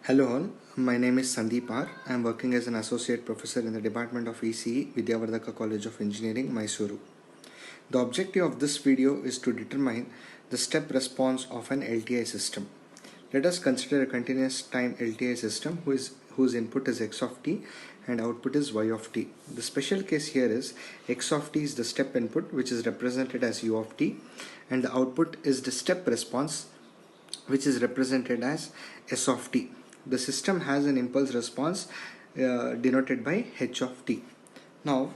Hello all, my name is Sandeep R. I am working as an associate professor in the Department of ECE, Vidyavardhaka College of Engineering, Mysuru. The objective of this video is to determine the step response of an LTI system. Let us consider a continuous time LTI system whose input is x of t and output is y of t. The special case here is x of t is the step input, which is represented as u of t, and the output is the step response, which is represented as s of t. The system has an impulse response denoted by h of t. Now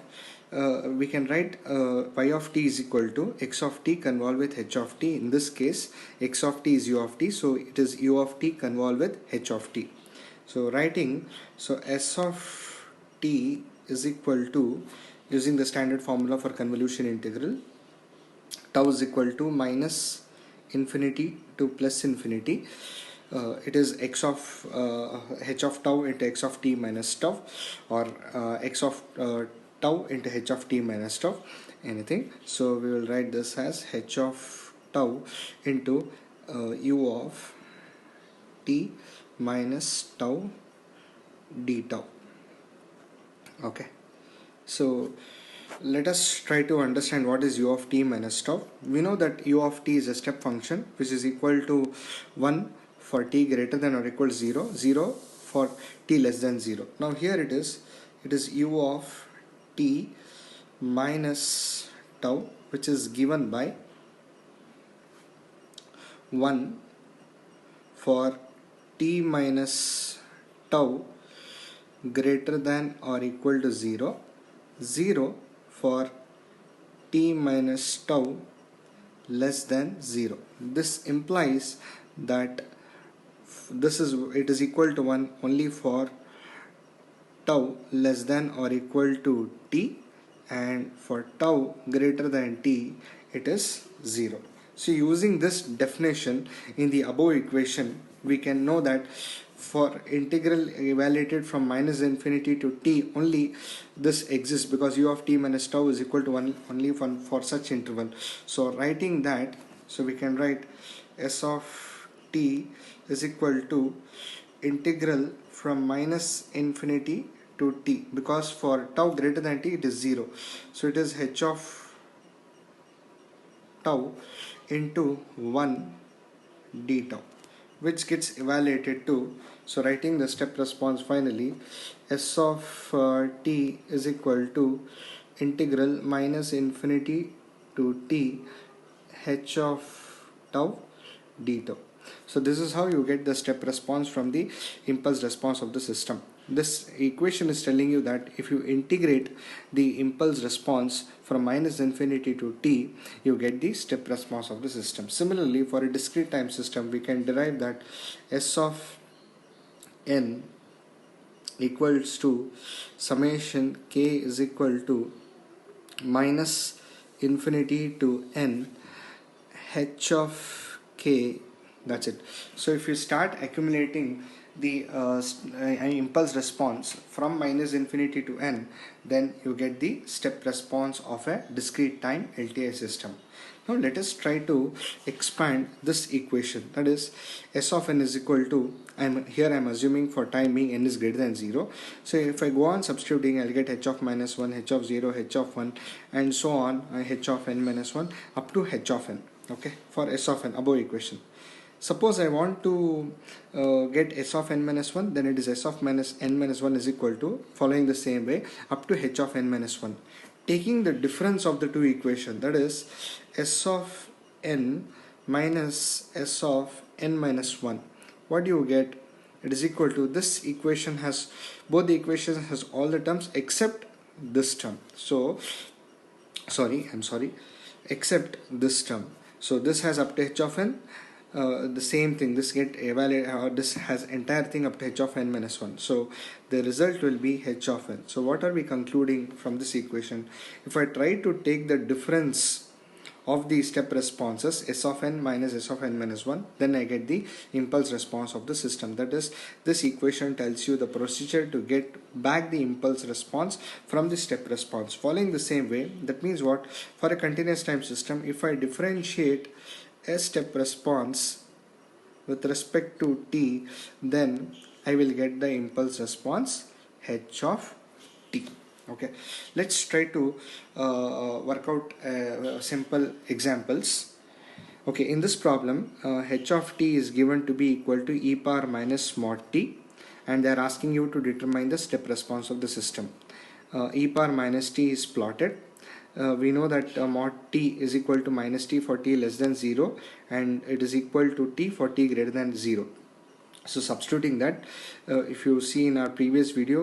we can write y of t is equal to x of t convolved with h of t. In this case, x of t is u of t, so it is u of t convolved with h of t. So s of t is equal to, using the standard formula for convolution integral, tau is equal to minus infinity to plus infinity. It is h of tau into x of t minus tau, or x of tau into h of t minus tau, anything. So we will write this as h of tau into u of t minus tau d tau. Okay, so let us try to understand what is u of t minus tau. We know that u of t is a step function which is equal to 1 for t greater than or equal to 0, 0 for t less than 0. Now here it is u of t minus tau, which is given by 1 for t minus tau greater than or equal to 0, 0 for t minus tau less than 0. This implies that it is equal to 1 only for tau less than or equal to t, and for tau greater than t it is 0. So using this definition in the above equation, we can know that for integral evaluated from minus infinity to t only, this exists because u of t minus tau is equal to 1 only for such interval. So writing that, so we can write s of t is equal to integral from minus infinity to t, because for tau greater than t it is 0. So it is h of tau into 1 d tau, which gets evaluated to, so writing the step response finally, s of t is equal to integral minus infinity to t h of tau d tau. So this is how you get the step response from the impulse response of the system. This equation is telling you that if you integrate the impulse response from minus infinity to t, you get the step response of the system. Similarly, for a discrete time system, we can derive that s of n equals to summation k is equal to minus infinity to n h of k. That's it. So if you start accumulating the impulse response from minus infinity to n, then you get the step response of a discrete time LTI system. Now let us try to expand this equation. That is, s of n is equal to, here I'm assuming for time being n is greater than 0. So if I go on substituting, I'll get h of minus 1, h of 0, h of 1, and so on, h of n minus 1 up to h of n. Okay, for s of n, above equation. Suppose I want to get s of n minus 1, then it is s of minus n minus 1 is equal to, following the same way, up to h of n minus 1. Taking the difference of the two equations, that is s of n minus s of n minus 1. What do you get? It is equal to, this equation has, both the equations has all the terms except this term. So, except this term. So this has up to h of n. The same thing, this get evaluated, this has entire thing up to h of n minus 1. So the result will be h of n. So what are we concluding from this equation? If I try to take the difference of the step responses, s of n minus s of n minus 1, then I get the impulse response of the system. That is, this equation tells you the procedure to get back the impulse response from the step response. Following the same way, that means what? For a continuous time system, if I differentiate a step response with respect to t, then I will get the impulse response h of t. Okay, let's try to work out simple examples. Okay, in this problem, h of t is given to be equal to e power minus mod t, and they are asking you to determine the step response of the system. E power minus t is plotted. We know that mod t is equal to minus t for t less than 0, and it is equal to t for t greater than 0. So substituting that, if you see in our previous video,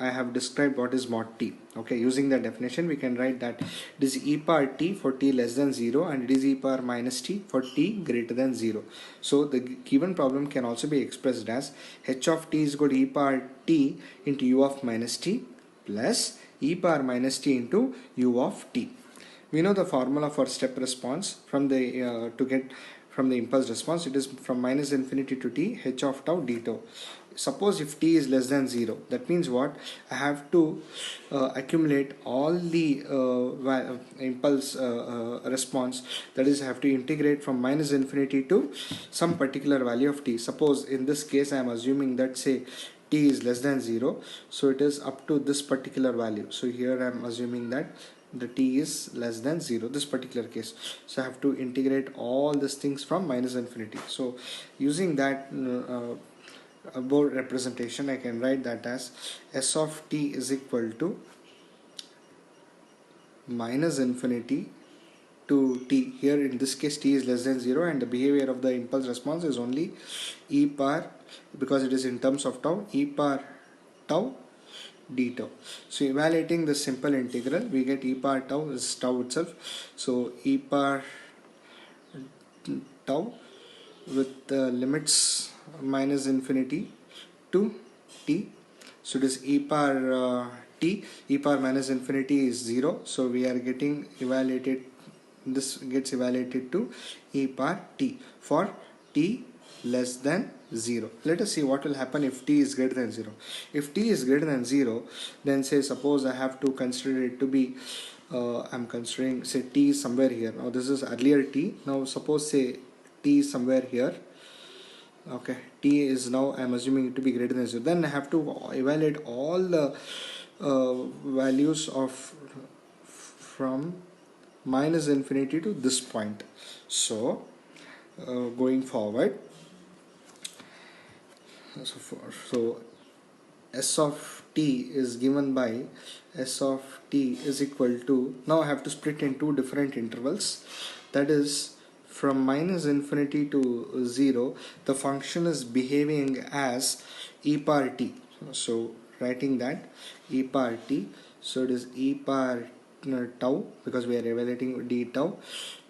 I have described what is mod t. Okay, using that definition we can write that it is e power t for t less than 0, and it is e power minus t for t greater than 0. So the given problem can also be expressed as h of t is equal to e power t into u of minus t plus e power minus t into u of t. We know the formula for step response from the to get from the impulse response. It is from minus infinity to t h of tau d tau. Suppose if t is less than 0, that means what? I have to accumulate all the impulse response, that is I have to integrate from minus infinity to some particular value of t. Suppose in this case I am assuming that say t is less than 0, so it is up to this particular value. So here I am assuming that the t is less than 0, this particular case. So I have to integrate all these things from minus infinity. So using that board representation, I can write that as s of t is equal to minus infinity to t. Here in this case t is less than 0, and the behavior of the impulse response is only e power, because it is in terms of tau, e power tau d tau. So evaluating the simple integral, we get e power tau is tau itself. So e power tau with limits minus infinity to t. So it is e power t, e power minus infinity is 0. So we are getting evaluated, this gets evaluated to e power t for t less than 0. Let us see what will happen if t is greater than 0. If t is greater than 0, then say suppose I have to consider it to be I'm considering say t is somewhere here. Now this is earlier t. Now suppose say t is somewhere here. Okay, t is now I'm assuming it to be greater than 0. Then I have to evaluate all the values of from minus infinity to this point. So going forward, so s of t is given by s of t is equal to, now I have to split in two different intervals, that is from minus infinity to 0 the function is behaving as e power t. So writing that e power t, so it is e power tau, because we are evaluating d tau,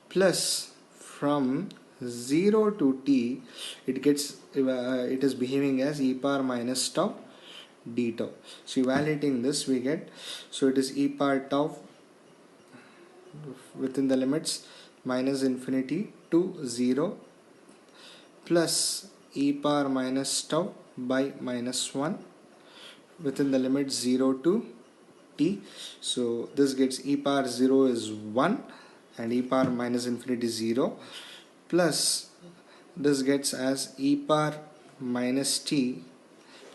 plus from 0 to t it is behaving as e power minus tau d tau. So evaluating this we get, so it is e power tau within the limits minus infinity to 0 plus e power minus tau by minus 1 within the limit 0 to t. So this gets e power 0 is 1 and e power minus infinity 0, plus this gets as e power minus t,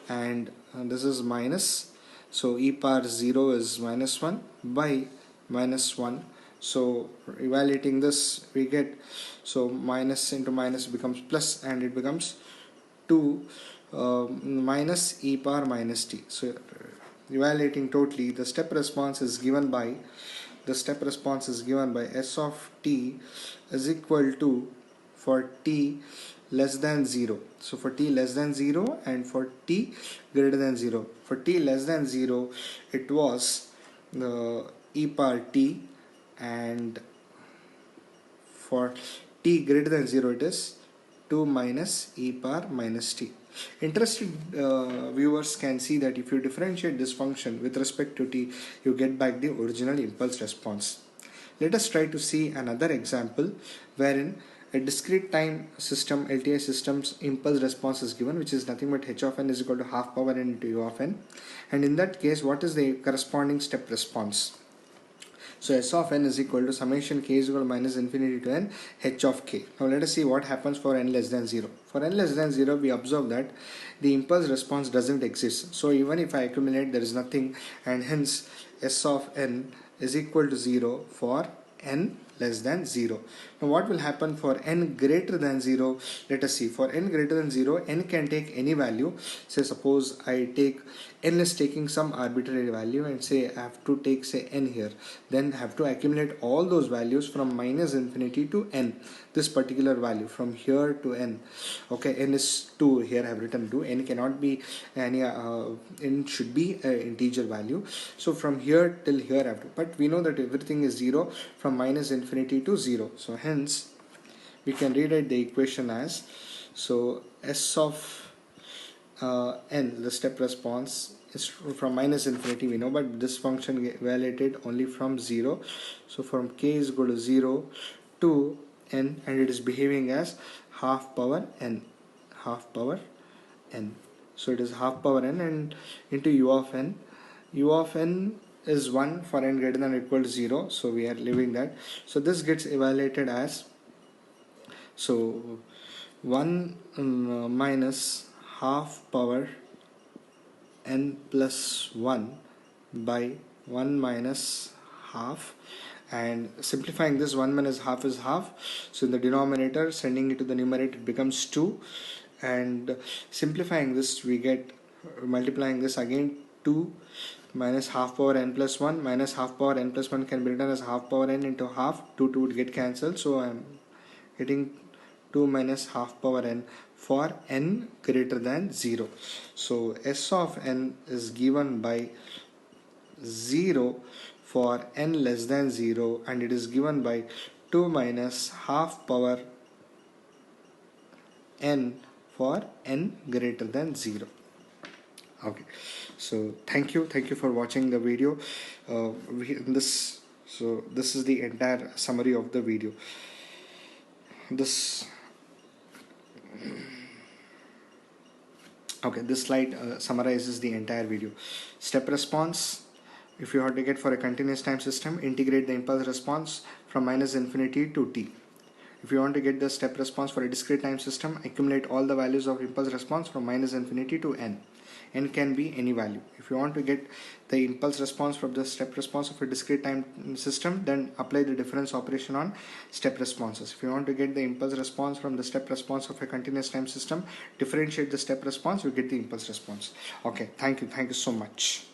and this is minus, so e power 0 is minus 1 by minus 1. So evaluating this we get, so minus into minus becomes plus, and it becomes 2 minus e power minus t. So evaluating totally, the step response is given by s of t is equal to, for t less than 0, so for t less than 0 and for t greater than 0. For t less than 0 it was e power t, and for t greater than 0 it is 2 minus e power minus t. Interested viewers can see that if you differentiate this function with respect to t, you get back the original impulse response. Let us try to see another example wherein a discrete time system, LTI system's impulse response is given, which is nothing but h of n is equal to half power n into u of n, and in that case what is the corresponding step response? So S of n is equal to summation k is equal to minus infinity to n h of k. Now let us see what happens for n less than 0. For n less than 0, we observe that the impulse response doesn't exist. So even if I accumulate, there is nothing, and hence S of n is equal to 0 for n less than 0. Now what will happen for n greater than 0? Let us see. For n greater than 0, n can take any value. Say suppose I take n is taking some arbitrary value, and say I have to take say n here. Then have to accumulate all those values from minus infinity to n. This particular value from here to n. Okay, n is 2. Here I have written 2. N cannot be any n should be an integer value. So from here till here I have to. But we know that everything is 0 from minus infinity to 0. So hence we can rewrite the equation as, so S of n, the step response, is from minus infinity we know, but this function evaluated only from 0. So from k is equal to 0 to n, and it is behaving as half power n. So it is half power n and into u of n. U of n is 1 for n greater than or equal to 0. So we are leaving that. So this gets evaluated as, so 1 minus half power n plus 1 by 1 minus half, and simplifying this, 1 minus half is half, so in the denominator, sending it to the numerator, it becomes 2, and simplifying this we get, multiplying this again, 2 minus half power n plus 1 minus half power n plus 1 can be written as half power n into half. 2 would get cancelled, so I am getting 2 minus half power n for n greater than 0. So S of n is given by 0 for n less than 0, and it is given by 2 minus half power n for n greater than 0. Okay, so thank you for watching the video. This is the entire summary of the video. This slide summarizes the entire video. Step response: if you have to get for a continuous time system, integrate the impulse response from minus infinity to t. If you want to get the step response for a discrete time system, accumulate all the values of impulse response from minus infinity to n. N can be any value. If you want to get the impulse response from the step response of a discrete time system, then apply the difference operation on step responses. If you want to get the impulse response from the step response of a continuous time system, differentiate the step response, you get the impulse response. Okay, thank you so much.